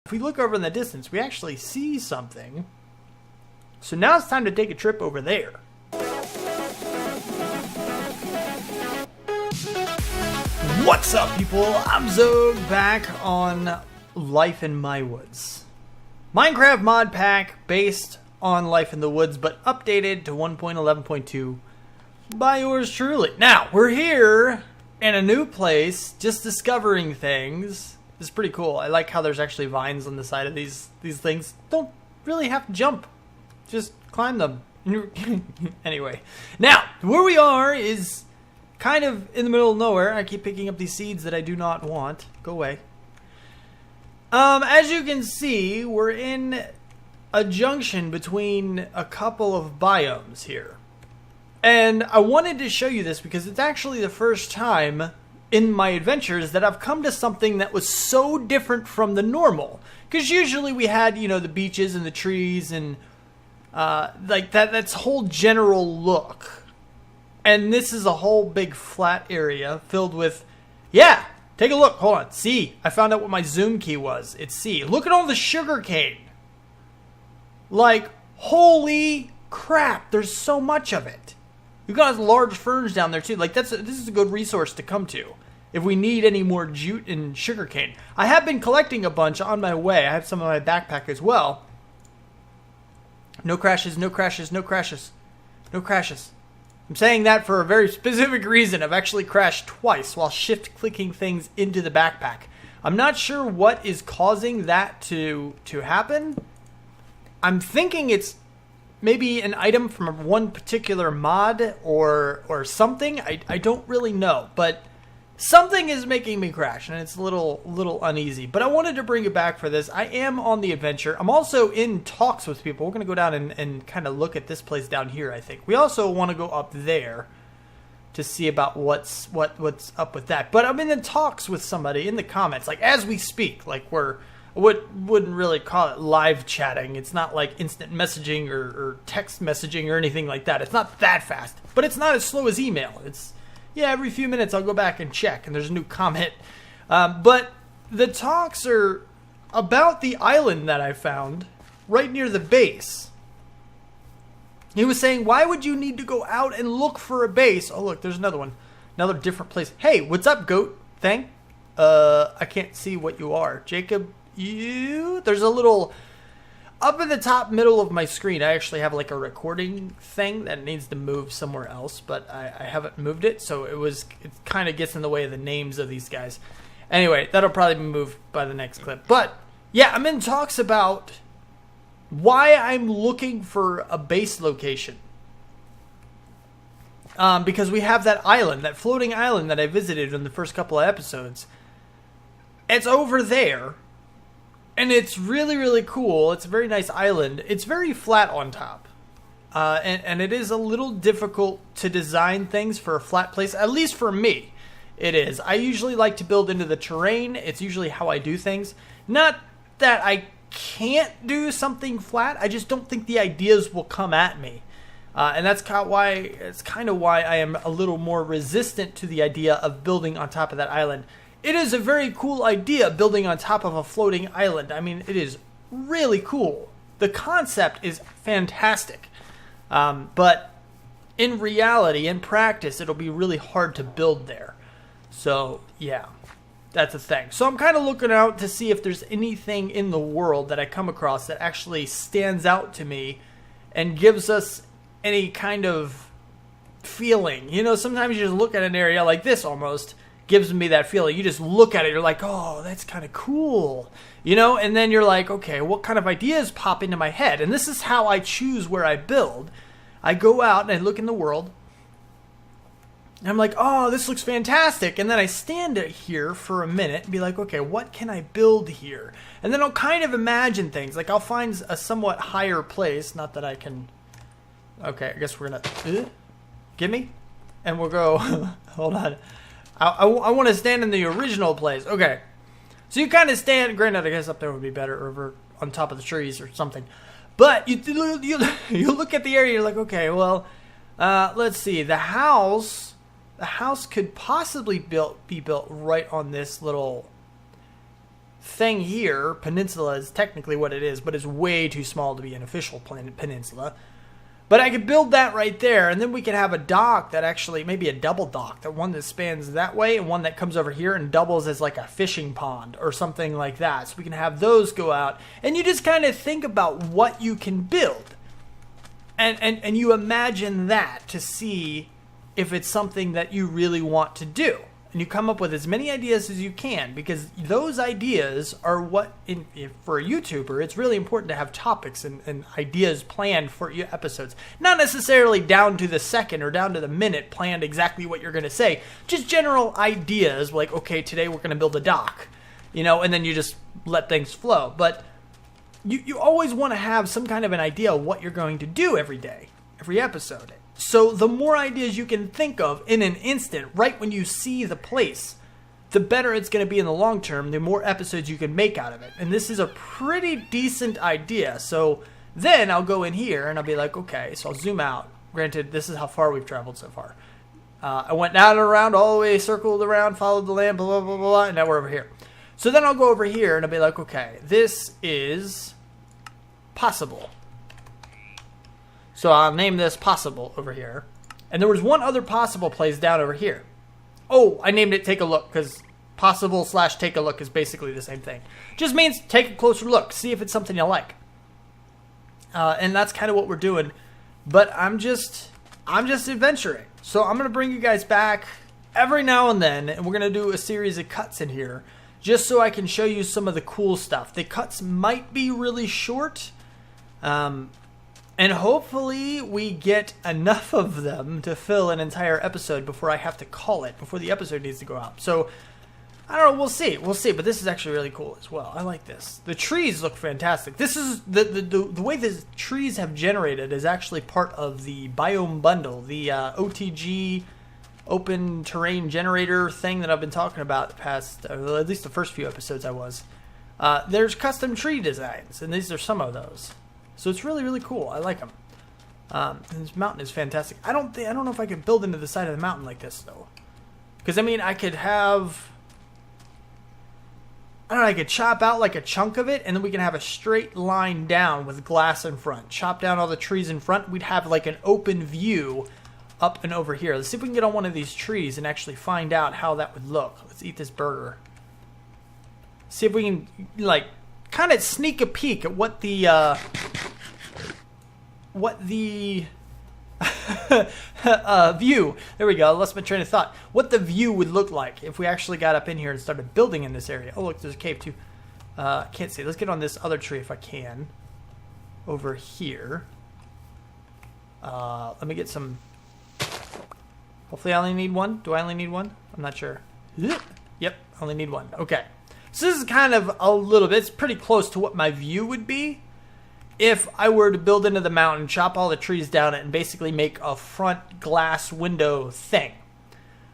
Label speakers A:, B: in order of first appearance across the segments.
A: If we look over in the distance, we actually see something. So now it's time to take a trip over there. What's up, people? I'm Xogue, back on Life in My Woods. Minecraft mod pack based on Life in the Woods, but updated to 1.11.2 by yours truly. Now, we're here in a new place, just discovering things. This is pretty cool. I like how there's actually vines on the side of these things. Don't really have to jump. Just climb them. Anyway. Now, where we are is kind of in the middle of nowhere. I keep picking up these seeds that I do not want. Go away. As you can see, we're in a junction between a couple of biomes here. And I wanted to show you this because it's actually the first time in my adventures that I've come to something that was so different from the normal. Because usually we had, you know, the beaches and the trees and like that's whole general look. And this is a whole big flat area filled with, yeah, take a look. Hold on. C. I found out what my zoom key was. It's C. Look at all the sugar cane. Like, holy crap. There's so much of it. You've got large ferns down there too. Like this is a good resource to come to if we need any more jute and sugar cane. I have been collecting a bunch on my way. I have some in my backpack as well. No crashes, no crashes, no crashes, no crashes. I'm saying that for a very specific reason. I've actually crashed twice while shift clicking things into the backpack. I'm not sure what is causing that to happen. I'm thinking it's maybe an item from one particular mod or something. I don't really know, but something is making me crash, and it's a little uneasy. But I wanted to bring it back for this. I am on the adventure. I'm also in talks with people. We're going to go down and kind of look at this place down here, I think. We also want to go up there to see about what's up with that. But I'm in the talks with somebody in the comments, like as we speak. Like wouldn't really call it live chatting. It's not like instant messaging or text messaging or anything like that. It's not that fast, but it's not as slow as email. It's, yeah, every few minutes I'll go back and check and there's a new comment. But the talks are about the island that I found right near the base. He was saying, why would you need to go out and look for a base? Oh, look, there's another one. Another different place. Hey, what's up, goat thing? I can't see what you are. Jacob, there's a little up in the top middle of my screen. I actually have like a recording thing that needs to move somewhere else, but I haven't moved it, so it kind of gets in the way of the names of these guys. Anyway, that'll probably be moved by the next clip. But yeah, I'm in talks about why I'm looking for a base location. Because we have that island, that floating island that I visited in the first couple of episodes. It's over there. And it's really, really cool. It's a very nice island. It's very flat on top. And it is a little difficult to design things for a flat place. At least for me, it is. I usually like to build into the terrain. It's usually how I do things. Not that I can't do something flat. I just don't think the ideas will come at me. And that's kind of why I am a little more resistant to the idea of building on top of that island. It is a very cool idea, building on top of a floating island. I mean, it is really cool. The concept is fantastic. But in reality, in practice, it'll be really hard to build there. So, yeah, that's a thing. So I'm kind of looking out to see if there's anything in the world that I come across that actually stands out to me and gives us any kind of feeling. You know, sometimes you just look at an area like this almost. Gives me that feeling. You just look at it, you're like, oh, that's kind of cool, you know, and then you're like, okay, what kind of ideas pop into my head? And this is how I choose where I build. I go out and I look in the world and I'm like, oh, this looks fantastic, and then I stand here for a minute and be like, okay, what can I build here? And then I'll kind of imagine things. Like I'll find a somewhat higher place, not that I can. Okay, I guess we're gonna gimme, and we'll go. Hold on. I want to stand in the original place. Okay. So you kind of stand, granted, I guess up there would be better, over on top of the trees or something. But you look at the area, you're like, okay, well, let's see. The house could possibly be built right on this little thing here, peninsula is technically what it is, but it's way too small to be an official peninsula. But I could build that right there, and then we could have a dock that actually, maybe a double dock, that one that spans that way and one that comes over here and doubles as like a fishing pond or something like that. So we can have those go out, and you just kind of think about what you can build. And you imagine that to see if it's something that you really want to do. And you come up with as many ideas as you can, because those ideas are what, for a YouTuber, it's really important to have topics and ideas planned for your episodes. Not necessarily down to the second or down to the minute planned exactly what you're going to say. Just general ideas like, okay, today we're going to build a dock, you know, and then you just let things flow. But you always want to have some kind of an idea of what you're going to do every day, every episode. So the more ideas you can think of in an instant, right when you see the place, the better it's going to be in the long term, the more episodes you can make out of it. And this is a pretty decent idea. So then I'll go in here and I'll be like, okay, so I'll zoom out. Granted, this is how far we've traveled so far. I went down and around, all the way, circled around, followed the land, blah, blah, blah, blah, and now we're over here. So then I'll go over here and I'll be like, okay, this is possible. So I'll name this possible over here. And there was one other possible place down over here. Oh, I named it take a look, because possible / take a look is basically the same thing. Just means take a closer look, see if it's something you like. And that's kind of what we're doing. But I'm just adventuring. So I'm going to bring you guys back every now and then, and we're going to do a series of cuts in here, just so I can show you some of the cool stuff. The cuts might be really short, and hopefully we get enough of them to fill an entire episode before I have to call it, before the episode needs to go out. So, I don't know, we'll see, but this is actually really cool as well. I like this. The trees look fantastic. This is, the way the trees have generated is actually part of the biome bundle, the OTG, open terrain generator thing that I've been talking about the past, at least the first few episodes I was. There's custom tree designs, and these are some of those. So it's really, really cool. I like them. And this mountain is fantastic. I don't know if I could build into the side of the mountain like this, though. Because, I mean, I could have... I don't know, I could chop out like a chunk of it, and then we can have a straight line down with glass in front. Chop down all the trees in front. We'd have like an open view up and over here. Let's see if we can get on one of these trees and actually find out how that would look. Let's eat this burger. See if we can, like, kind of sneak a peek at what the view, there we go, I lost my train of thought, what the view would look like if we actually got up in here and started building in this area. Oh look, there's a cave too. Can't see. Let's get on this other tree if I can. Over here. Let me get some, hopefully I only need one. Do I only need one? I'm not sure. Yep, I only need one. Okay. So this is kind of a little bit, it's pretty close to what my view would be if I were to build into the mountain, chop all the trees down it, and basically make a front glass window thing.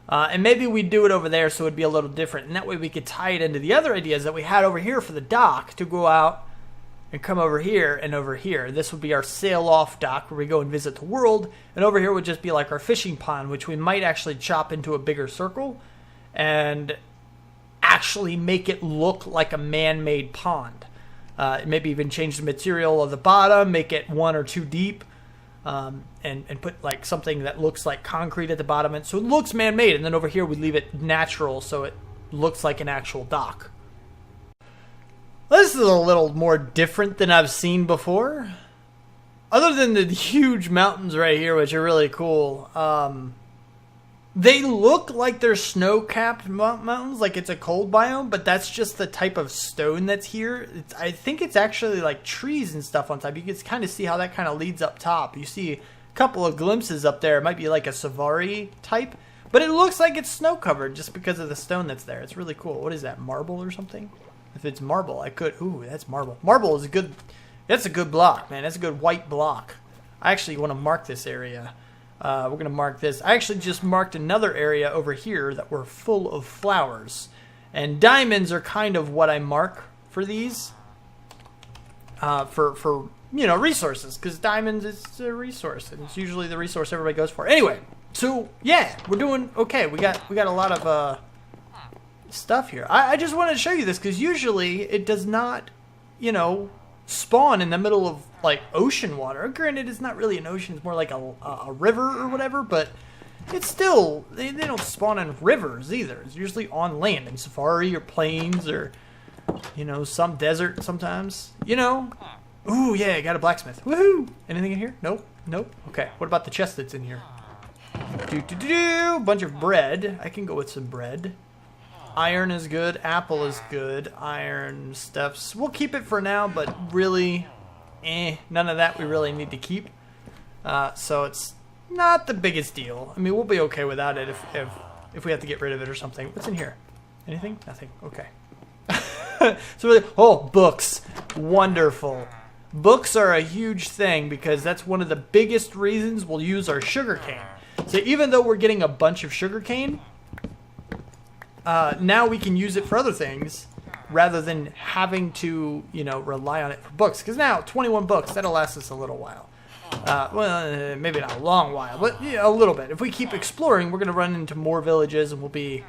A: And maybe we'd do it over there so it'd be a little different. And that way we could tie it into the other ideas that we had over here for the dock to go out and come over here and over here. This would be our sail-off dock where we go and visit the world. And over here would just be like our fishing pond, which we might actually chop into a bigger circle and actually make it look like a man-made pond. Maybe even change the material of the bottom, make it 1 or 2 deep, and put like something that looks like concrete at the bottom. And so it looks man-made, and then over here we leave it natural so it looks like an actual dock. This is a little more different than I've seen before. Other than the huge mountains right here, which are really cool, they look like they're snow-capped mountains, like it's a cold biome, but that's just the type of stone that's here. I think it's actually like trees and stuff on top. You can kind of see how that kind of leads up top. You see a couple of glimpses up there. It might be like a Savari type, but it looks like it's snow-covered just because of the stone that's there. It's really cool. What is that, marble or something? If it's marble, I could... Ooh, that's marble. Marble is a good... That's a good block, man. That's a good white block. I actually want to mark this area. We're going to mark this. I actually just marked another area over here that were full of flowers. And diamonds are kind of what I mark for these. For you know, resources. Because diamonds is a resource. And it's usually the resource everybody goes for. Anyway, so, yeah, we're doing okay. We got a lot of stuff here. I just wanted to show you this because usually it does not, you know, spawn in the middle of like ocean water. Granted, it's not really an ocean; it's more like a river or whatever. But it's still they don't spawn in rivers either. It's usually on land in safari or plains or, you know, some desert sometimes. You know. Ooh, yeah, I got a blacksmith. Woohoo! Anything in here? Nope. Nope. Okay. What about the chest that's in here? Bunch of bread. I can go with some bread. Iron is good. Apple is good. Iron stuffs. We'll keep it for now, but really, none of that we really need to keep. So it's not the biggest deal. I mean, we'll be okay without it if we have to get rid of it or something. What's in here? Anything? Nothing. Okay. So really, oh, books. Wonderful. Books are a huge thing because that's one of the biggest reasons we'll use our sugarcane. So even though we're getting a bunch of sugarcane, now we can use it for other things rather than having to, you know, rely on it for books. Because now 21 books, that'll last us a little while. Well, maybe not a long while, but yeah, a little bit. If we keep exploring, we're going to run into more villages and we'll be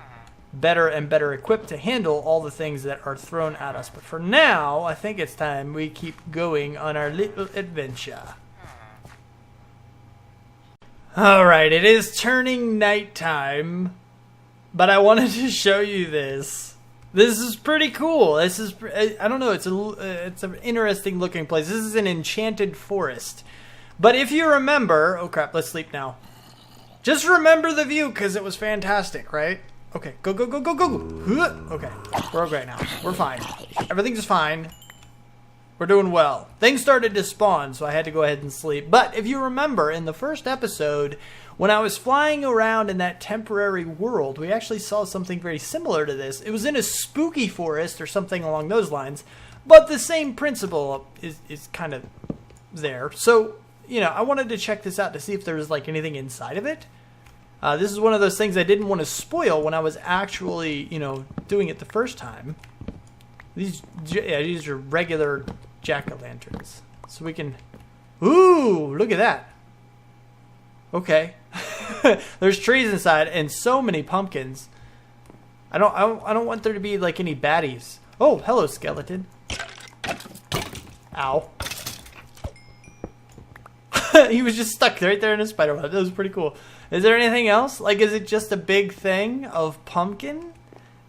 A: better and better equipped to handle all the things that are thrown at us. But for now, I think it's time we keep going on our little adventure. Alright, it is turning nighttime, but I wanted to show you this. This is pretty cool. This is, I don't know, it's an interesting looking place. This is an enchanted forest. But if you remember, oh crap, let's sleep now. Just remember the view because it was fantastic, right? Okay, go, go, go, go, go, go. Okay, we're okay now. We're fine. Everything's fine. We're doing well. Things started to spawn, so I had to go ahead and sleep. But if you remember, in the first episode, when I was flying around in that temporary world, we actually saw something very similar to this. It was in a spooky forest or something along those lines, but the same principle is kind of there. So, you know, I wanted to check this out to see if there was like anything inside of it. This is one of those things I didn't want to spoil when I was actually, you know, doing it the first time. These are regular jack-o'-lanterns. So we can... Ooh, look at that. Okay. There's trees inside and so many pumpkins. I don't want there to be like any baddies. Oh, hello, skeleton. Ow. He was just stuck right there in a spider web. That was pretty cool. Is there anything else? Like, is it just a big thing of pumpkin?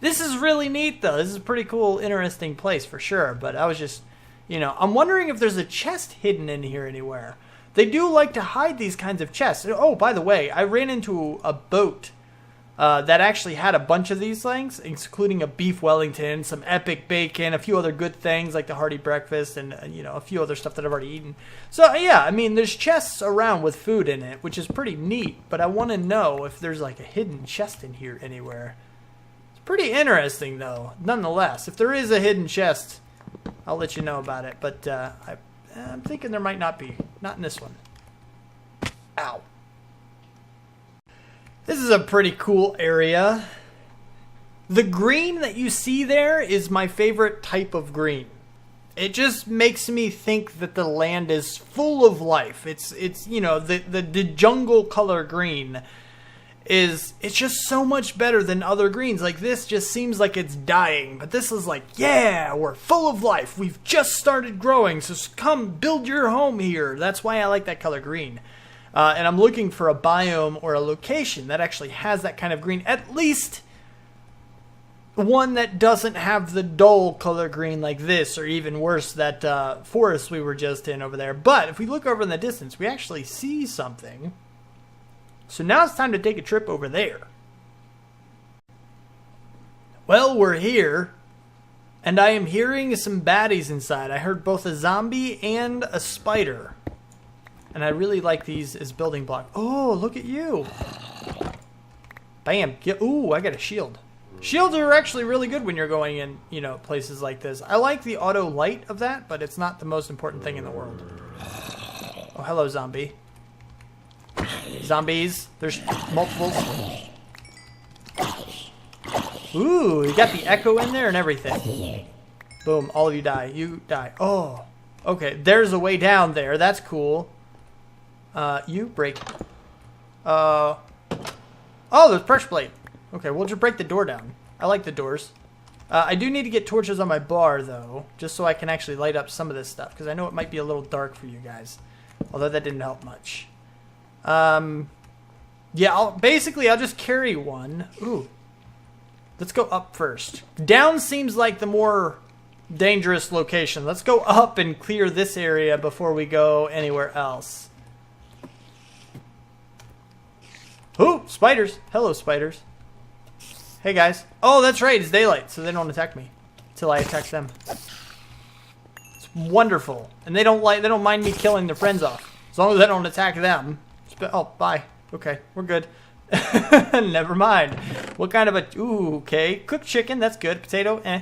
A: This is really neat, though. This is a pretty cool, interesting place for sure. But I was just, you know, I'm wondering if there's a chest hidden in here anywhere. They do like to hide these kinds of chests. Oh, by the way, I ran into a boat that actually had a bunch of these things, including a beef Wellington, some epic bacon, a few other good things like the hearty breakfast, and you know, a few other stuff that I've already eaten. So yeah, I mean, there's chests around with food in it, which is pretty neat. But I want to know if there's like a hidden chest in here anywhere. It's pretty interesting, though. Nonetheless, if there is a hidden chest, I'll let you know about it. But I'm thinking there might not be. Not in this one. Ow. This is a pretty cool area. The green that you see there is my favorite type of green. It just makes me think that the land is full of life. It's you know, the jungle color green it's just so much better than other greens. Like this just seems like it's dying, but this is like, yeah, we're full of life. We've just started growing, so come build your home here. That's why I like that color green. And I'm looking for a biome or a location that actually has that kind of green. At least one that doesn't have the dull color green like this, or even worse, that forest we were just in over there. But if we look over in the distance, we actually see something. So now it's time to take a trip over there. Well, we're here, and I am hearing some baddies inside. I heard both a zombie and a spider. And I really like these as building blocks. Oh, look at you. Bam. Ooh, I got a shield. Shields are actually really good when you're going in, you know, places like this. I like the auto light of that, but it's not the most important thing in the world. Oh, hello, zombie. Zombies. There's multiples. Ooh, you got the echo in there and everything. Boom, all of you die. You die. Oh, okay. There's a way down there. That's cool. You break. Oh, there's pressure plate. Okay, we'll just break the door down. I like the doors. I do need to get torches on my bar, though, just so I can actually light up some of this stuff, because I know it might be a little dark for you guys, although that didn't help much. Yeah, I'll just carry one. Ooh. Let's go up first. Down seems like the more dangerous location. Let's go up and clear this area before we go anywhere else. Ooh, spiders. Hello, spiders. Hey, guys. Oh, that's right. It's daylight, so they don't attack me until I attack them. It's wonderful. And they don't mind me killing their friends off. As long as I don't attack them. Oh, bye. Okay, we're good. Never mind. What kind of a... Ooh, okay. Cooked chicken. That's good. Potato. Eh.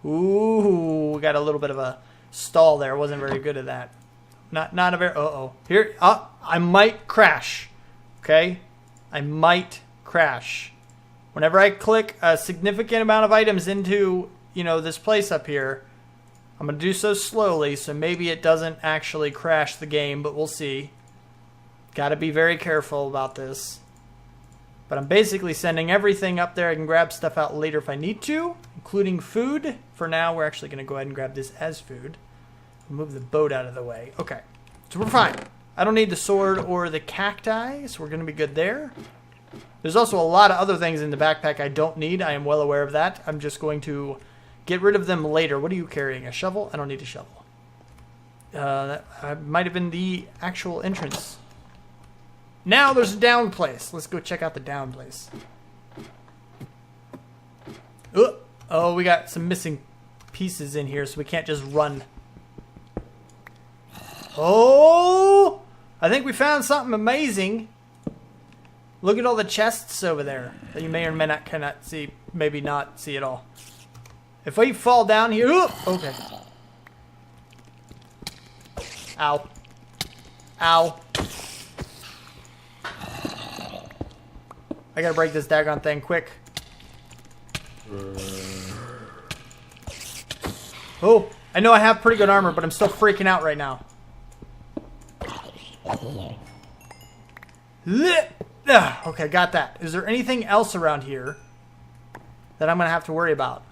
A: Ooh, we got a little bit of a stall there. Wasn't very good at that. Not a very... Uh-oh. Here. I might crash. Okay? I might crash. Whenever I click a significant amount of items into, this place up here, I'm going to do so slowly, so maybe it doesn't actually crash the game, but we'll see. Got to be very careful about this. But I'm basically sending everything up there. I can grab stuff out later if I need to, including food. For now, we're actually going to go ahead and grab this as food. Move the boat out of the way. Okay, so we're fine. I don't need the sword or the cacti, so we're going to be good there. There's also a lot of other things in the backpack I don't need. I am well aware of that. I'm just going to get rid of them later. What are you carrying? A shovel? I don't need a shovel. That might have been the actual entrance. Now there's a down place. Let's go check out the down place. Oh, we got some missing pieces in here, so we can't just run. Oh! I think we found something amazing. Look at all the chests over there that you may or may not cannot see, maybe not see at all. If we fall down here, okay. Ow. Ow. I gotta break this daggone thing quick. Oh, I know I have pretty good armor, but I'm still freaking out right now. Okay, got that. Is there anything else around here that I'm going to have to worry about?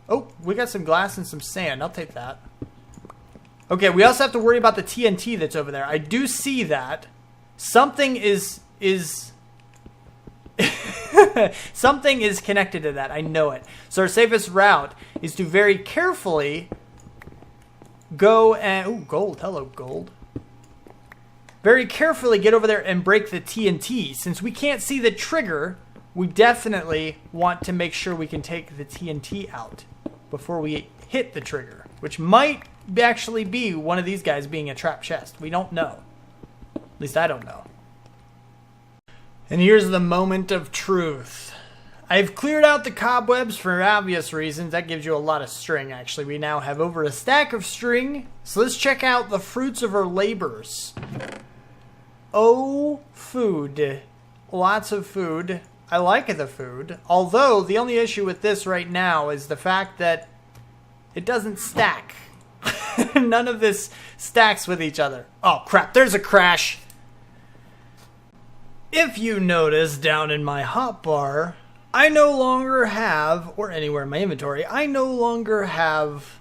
A: Oh, we got some glass and some sand. I'll take that. Okay, we also have to worry about the TNT that's over there. I do see that. Something is something is connected to that. I know it. So our safest route is to very carefully go and... Ooh, gold. Hello, gold. Very carefully get over there and break the TNT. Since we can't see the trigger, we definitely want to make sure we can take the TNT out before we hit the trigger, which might actually be one of these guys being a trap chest. We don't know. At least I don't know. And here's the moment of truth. I've cleared out the cobwebs for obvious reasons. That gives you a lot of string, actually. We now have over a stack of string. So let's check out the fruits of our labors. Oh, food. Lots of food. I like the food. Although, the only issue with this right now is the fact that it doesn't stack. None of this stacks with each other. Oh, crap. There's a crash. If you notice down in my hotbar, I no longer have, or anywhere in my inventory, I no longer have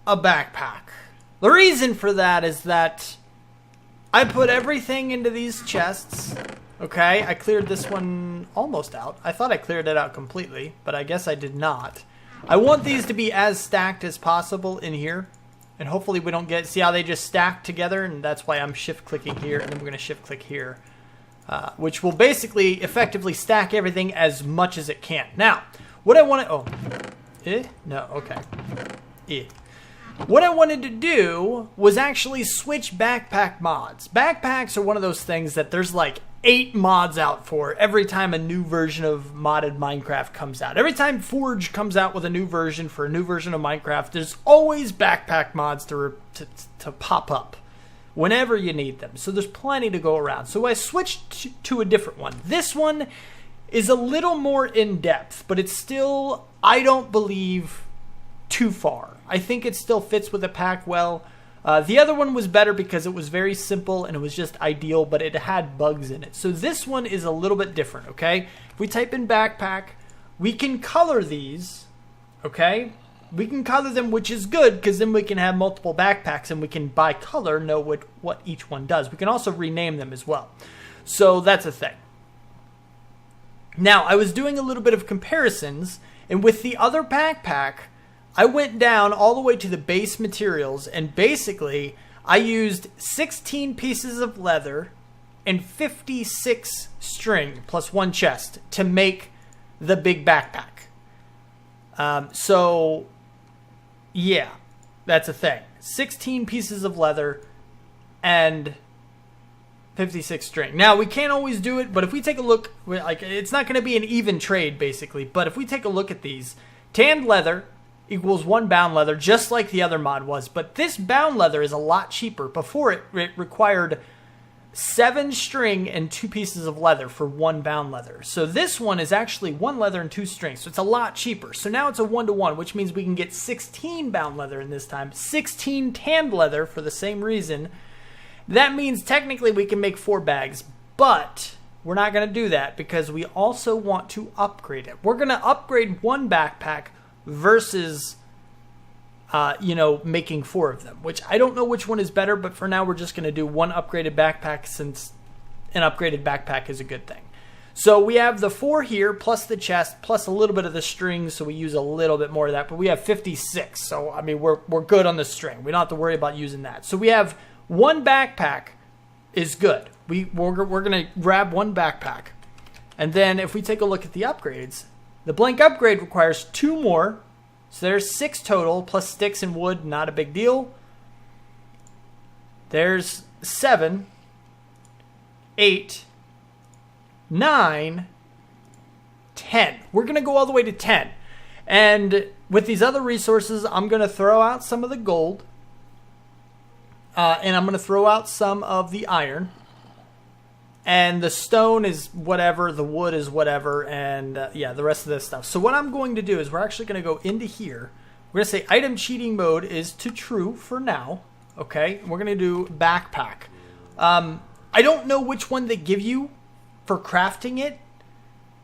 A: a backpack. The reason for that is that I put everything into these chests. Okay, I cleared this one almost out. I thought I cleared it out completely, but I guess I did not. I want these to be as stacked as possible in here. And hopefully we don't see how they just stack together, and that's why I'm shift clicking here, and then we're going to shift click here. Which will basically effectively stack everything as much as it can. Now, what I want to... No, okay. What I wanted to do was actually switch backpack mods. Backpacks are one of those things that there's like 8 mods out for every time a new version of modded Minecraft comes out. Every time Forge comes out with a new version for a new version of Minecraft, there's always backpack mods to pop up whenever you need them. So there's plenty to go around. So I switched to a different one. This one is a little more in-depth, but it's still, I don't believe, too far. I think it still fits with the pack well. The other one was better because it was very simple and it was just ideal, but it had bugs in it. So this one is a little bit different, okay? If we type in backpack, We can color these, okay? We can color them, which is good, because then we can have multiple backpacks, and we can, by color, know what each one does. We can also rename them as well. So that's a thing. Now, I was doing a little bit of comparisons, and with the other backpack, I went down all the way to the base materials, and basically, I used 16 pieces of leather and 56 string, plus 1 chest, to make the big backpack. So, yeah, that's a thing. 16 pieces of leather and 56 string. Now, we can't always do it, but if we take a look, like, it's not going to be an even trade, basically, but if we take a look at these, tanned leather equals 1 bound leather, just like the other mod was, but this bound leather is a lot cheaper. Before it required 7 string and 2 pieces of leather for 1 bound leather. So this one is actually 1 leather and 2 strings, so it's a lot cheaper. So now it's a 1-to-1, which means we can get 16 bound leather in this time, 16 tanned leather for the same reason. That means technically we can make 4 bags, but we're not going to do that because we also want to upgrade it. We're going to upgrade 1 backpack versus, making 4 of them, which I don't know which one is better, but for now we're just going to do 1 upgraded backpack since an upgraded backpack is a good thing. So we have the 4 here, plus the chest, plus a little bit of the string, so we use a little bit more of that, but we have 56, so I mean, we're good on the string. We don't have to worry about using that. So we have 1 backpack is good. We're going to grab 1 backpack. And then if we take a look at the upgrades, the blank upgrade requires 2 more. So there's 6 total, plus sticks and wood, not a big deal. There's 7, 8, 9, 10. We're going to go all the way to 10. And with these other resources, I'm going to throw out some of the gold. And I'm going to throw out some of the iron. And the stone is whatever, the wood is whatever, and the rest of this stuff. So what I'm going to do is we're actually going to go into here. We're going to say item cheating mode is to true for now. Okay, and we're going to do backpack. I don't know which one they give you for crafting it,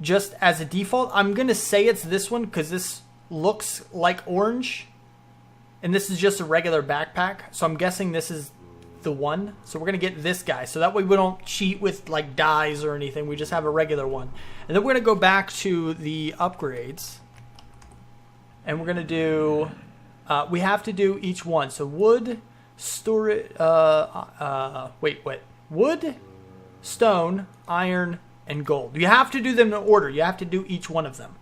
A: just as a default. I'm going to say it's this one because this looks like orange. And this is just a regular backpack. So I'm guessing this is the one. So we're going to get this guy. So that way we don't cheat with like dyes or anything. We just have a regular one. And then we're going to go back to the upgrades. And we're going to do... we have to do each one. So wood, storage... Wood, stone, iron, and gold. You have to do them in order. You have to do each one of them.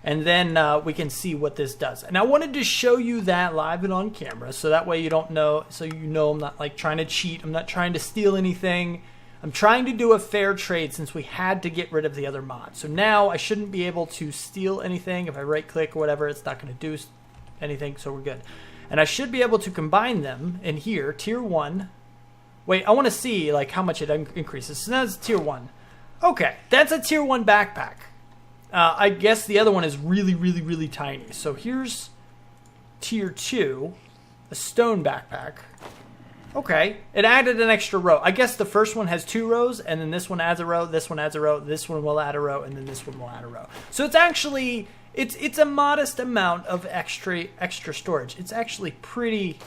A: And then we can see what this does. And I wanted to show you that live and on camera, so that way you don't know, so you know I'm not like trying to cheat. I'm not trying to steal anything. I'm trying to do a fair trade since we had to get rid of the other mod. So now I shouldn't be able to steal anything. If I right click or whatever, it's not going to do anything, so we're good. And I should be able to combine them in here, tier 1. Wait, I want to see like how much it increases. So that's tier 1. Okay, that's a tier 1 backpack. I guess the other one is really, really, really tiny. So here's tier 2, a stone backpack. Okay, it added an extra row. I guess the first one has 2 rows, and then this one adds a row, this one adds a row, this one will add a row, and then this one will add a row. So it's actually, it's a modest amount of extra storage. It's actually pretty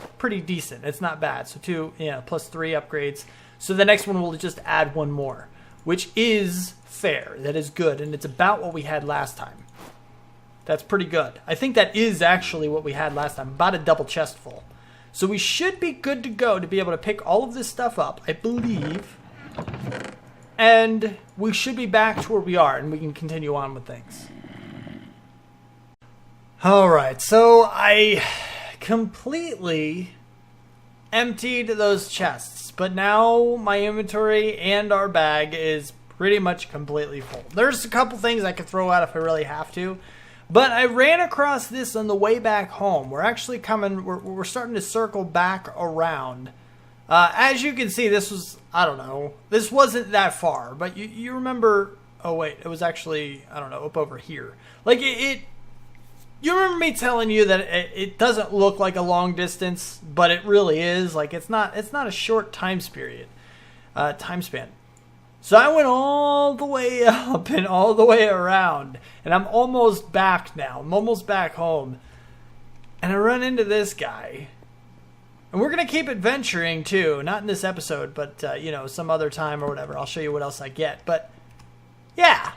A: decent. It's not bad. So 2, plus 3 upgrades. So the next one will just add 1 more, which is fair. That is good, and it's about what we had last time. That's pretty good. I think that is actually what we had last time, about a double chest full. So we should be good to go to be able to pick all of this stuff up, I believe. And we should be back to where we are, and we can continue on with things. Alright, so I completely emptied those chests, but now my inventory and our bag is pretty much completely full. There's a couple things I could throw out if I really have to, but I ran across this on the way back home. We're actually coming, we're starting to circle back around. As you can see, this was, I don't know, this wasn't that far, but you remember, oh wait, it was actually, I don't know, up over here. Like you remember me telling you that it doesn't look like a long distance, but it really is. Like it's not a short time span. So I went all the way up and all the way around, and I'm almost back now. I'm almost back home. And I run into this guy. And we're going to keep adventuring too. Not in this episode, but, you know, some other time or whatever. I'll show you what else I get. But, yeah.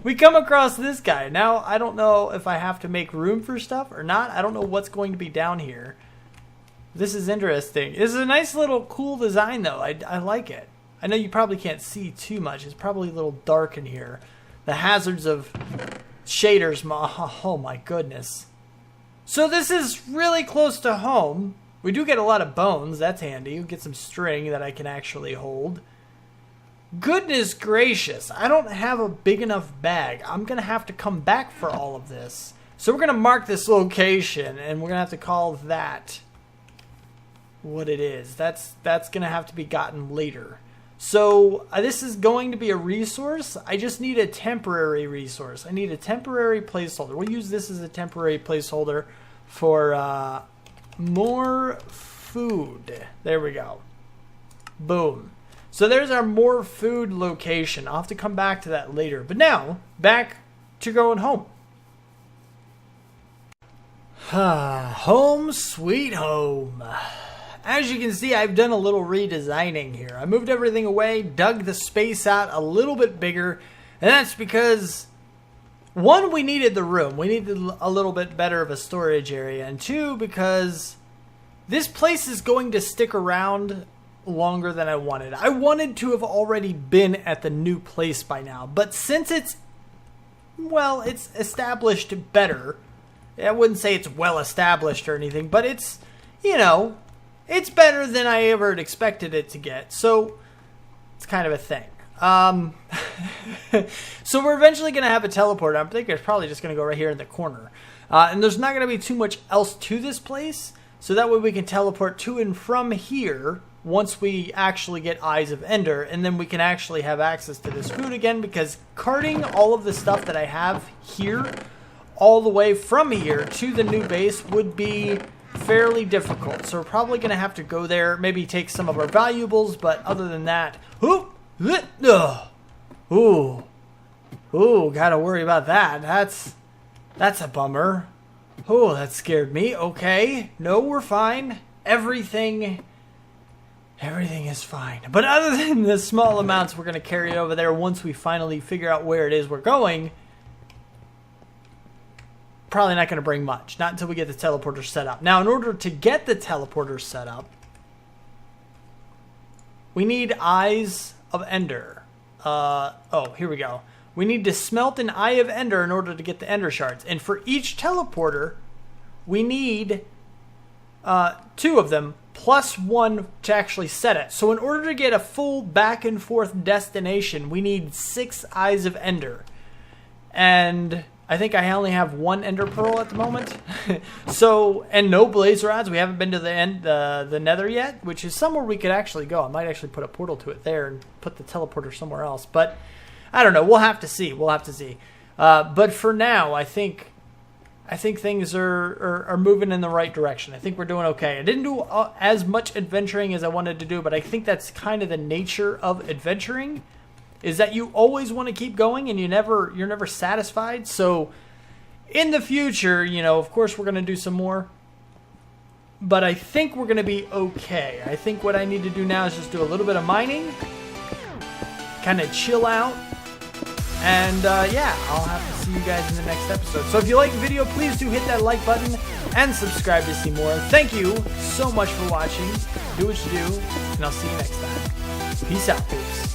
A: We come across this guy. Now, I don't know if I have to make room for stuff or not. I don't know what's going to be down here. This is interesting. This is a nice little cool design, though. I like it. I know you probably can't see too much. It's probably a little dark in here. The hazards of shaders. Oh, my goodness. So this is really close to home. We do get a lot of bones. That's handy. We get some string that I can actually hold. Goodness gracious. I don't have a big enough bag. I'm going to have to come back for all of this. So we're going to mark this location, and we're going to have to call that what it is. That's going to have to be gotten later. So this is going to be a resource. I just need a temporary resource. I need a temporary placeholder. We'll use this as a temporary placeholder for more food. There we go. Boom. So there's our more food location. I'll have to come back to that later. But now, back to going home. Home sweet home. As you can see, I've done a little redesigning here. I moved everything away, dug the space out a little bit bigger, and that's because, one, we needed the room. We needed a little bit better of a storage area, and two, because this place is going to stick around longer than I wanted. I wanted to have already been at the new place by now, but since it's established better, I wouldn't say it's well established or anything, but it's, you know, it's better than I ever expected it to get. So it's kind of a thing. So we're eventually going to have a teleporter. I think it's probably just going to go right here in the corner. And there's not going to be too much else to this place. So that way we can teleport to and from here once we actually get Eyes of Ender. And then we can actually have access to this food again, because carting all of the stuff that I have here all the way from here to the new base would be fairly difficult. So we're probably going to have to go there, maybe take some of our valuables, but other than that, ooh, gotta worry about that. That's a bummer. Oh, that scared me. Okay, no, we're fine. Everything is fine. But other than the small amounts we're going to carry over there once we finally figure out where it is we're going, probably not going to bring much. Not until we get the teleporter set up. Now, in order to get the teleporter set up, we need Eyes of Ender. Here we go. We need to smelt an Eye of Ender in order to get the Ender Shards. And for each teleporter, we need 2 of them, plus 1 to actually set it. So in order to get a full back and forth destination, we need 6 Eyes of Ender. And I think I only have 1 Ender Pearl at the moment. So, and no Blaze Rods. We haven't been to the Nether yet, which is somewhere we could actually go. I might actually put a portal to it there and put the teleporter somewhere else. But I don't know. We'll have to see. We'll have to see. But for now, I think things are moving in the right direction. I think we're doing okay. I didn't do as much adventuring as I wanted to do, but I think that's kind of the nature of adventuring, is that you always want to keep going and you're never satisfied. So in the future, you know, of course we're going to do some more, but I think we're going to be okay. I think what I need to do now is just do a little bit of mining, kind of chill out, and yeah, I'll have to see you guys in the next episode. So if you like the video, please do hit that like button and subscribe to see more. Thank you so much for watching. Do what you do, and I'll see you next time. Peace out, peeps.